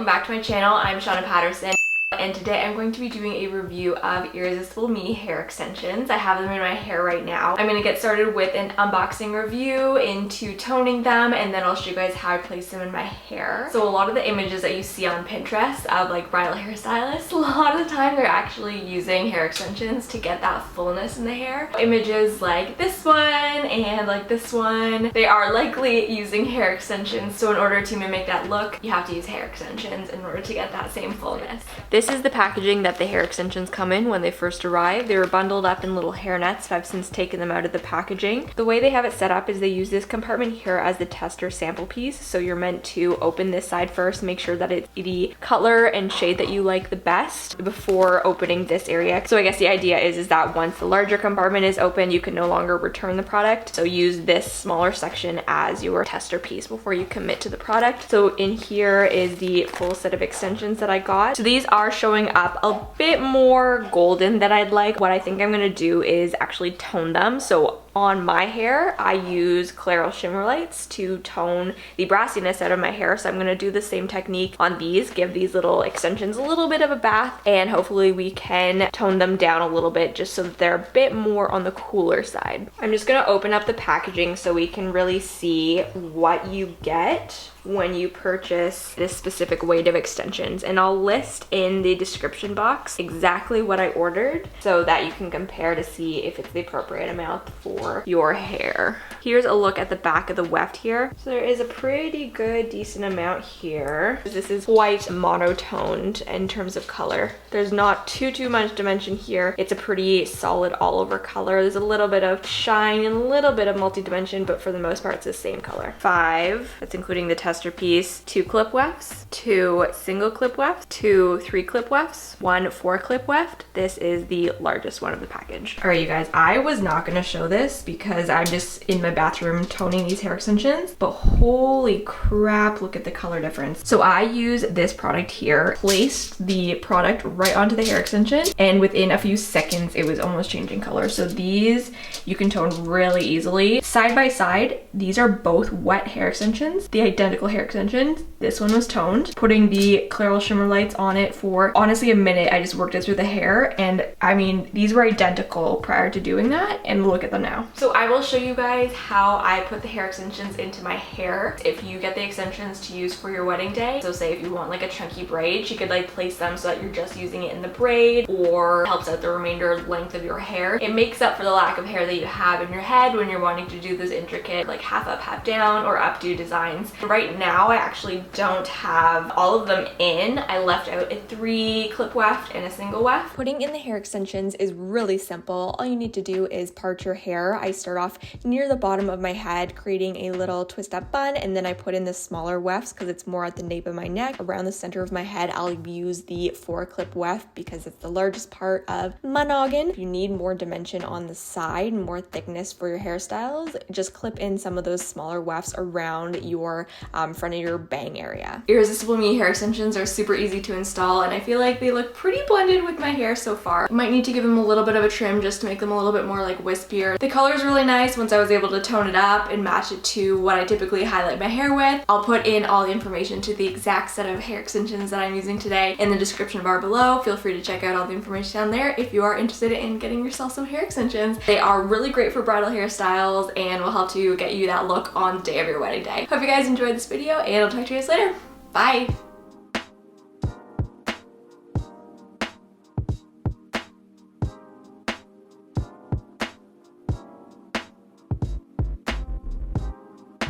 welcome back to my channel. I'm Shauna Patterson. And today I'm going to be doing a review of Irresistible Me hair extensions. I have them in my hair right now. I'm going to get started with an unboxing review into toning them, and then I'll show you guys how I place them in my hair. So a lot of the images that you see on Pinterest of like bridal hairstylists, a lot of the time they're actually using hair extensions to get that fullness in the hair. Images like this one and like this one, they are likely using hair extensions. So in order to mimic that look, you have to use hair extensions in order to get that same fullness. This is the packaging that the hair extensions come in when they first arrive. They were bundled up in little hair nets, but I've since taken them out of the packaging. The way they have it set up is they use this compartment here as the tester sample piece. So you're meant to open this side first, make sure that it's the color and shade that you like the best before opening this area. So I guess the idea is that once the larger compartment is open, you can no longer return the product. So use this smaller section as your tester piece before you commit to the product. So in here is the full set of extensions that I got. So these are showing up a bit more golden than I'd like. What I think I'm gonna do is actually tone them. So on my hair, I use Clairol shimmer lights to tone the brassiness out of my hair. So I'm gonna do the same technique on these, give these little extensions a little bit of a bath, and hopefully we can tone them down a little bit just so that they're a bit more on the cooler side. I'm just gonna open up the packaging so we can really see what you get when you purchase this specific weight of extensions, and I'll list in the description box exactly what I ordered so that you can compare to see if it's the appropriate amount for your hair. Here's a look at the back of the weft here. So there is a pretty good decent amount here. This is quite monotoned in terms of color. There's not too much dimension here. It's a pretty solid all over color. There's a little bit of shine and a little bit of multi-dimension, but for the most part it's the same color. 5, that's including the tester piece, 2 clip wefts, 2 single clip wefts, 2 3 clip wefts, 1 4 clip weft. This is the largest one of the package. All right, you guys, I was not gonna show this because I'm just in my bathroom toning these hair extensions, but holy crap, look at the color difference. So I use this product here, placed the product right onto the hair extension, and within a few seconds it was almost changing color. So these you can tone really easily. Side by side, these are both wet hair extensions, the identical hair extensions. This one was toned. Putting the Clairol shimmer lights on it for honestly a minute, I just worked it through the hair, and I mean these were identical prior to doing that, and look at them now. So I will show you guys how I put the hair extensions into my hair. If you get the extensions to use for your wedding day, so say if you want like a chunky braid, you could like place them so that you're just using it in the braid, or helps out the remainder length of your hair. It makes up for the lack of hair that you have in your head when you're wanting to do those intricate like half up half down or updo designs. Right now I actually don't have all of them in. I left out a 3 clip weft and a single weft. Putting in the hair extensions is really simple. All you need to do is part your hair. I start off near the bottom of my head, creating a little twist up bun, and then I put in the smaller wefts because it's more at the nape of my neck. Around the center of my head, I'll use the 4 clip weft because it's the largest part of my noggin. If you need more dimension on the side, more thickness for your hairstyles, just clip in some of those smaller wefts around your front of your bang area. Irresistible Me hair extensions are super easy to install, and I feel like they look pretty blended with my hair so far. I might need to give them a little bit of a trim just to make them a little bit more like wispier. The color is really nice once I was able to tone it up and match it to what I typically highlight my hair with. I'll put in all the information to the exact set of hair extensions that I'm using today in the description bar below. Feel free to check out all the information down there if you are interested in getting yourself some hair extensions. They are really great for bridal hairstyles and will help to get you that look on the day of your wedding day. Hope you guys enjoyed this video, and I'll talk to you guys later. Bye!